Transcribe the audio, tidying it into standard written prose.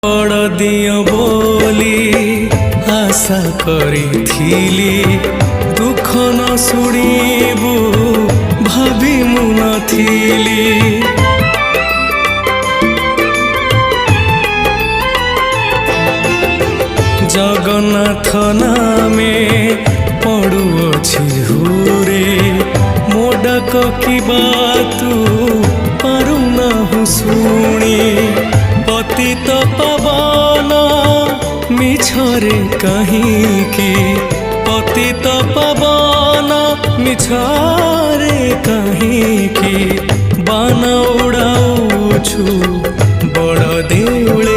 बड़ दिय बोली आशा करी दुख न शुणिबु भाभी मु नथिली। जगन्नाथ नामे पड़ुअछि हुरे मो डाक की बातु पारुनाहु शुणी। पतित पवन मिछरे कहिकी पतित पवन मिछरे कहिकी बाण उड़ाउछु बड़ देउल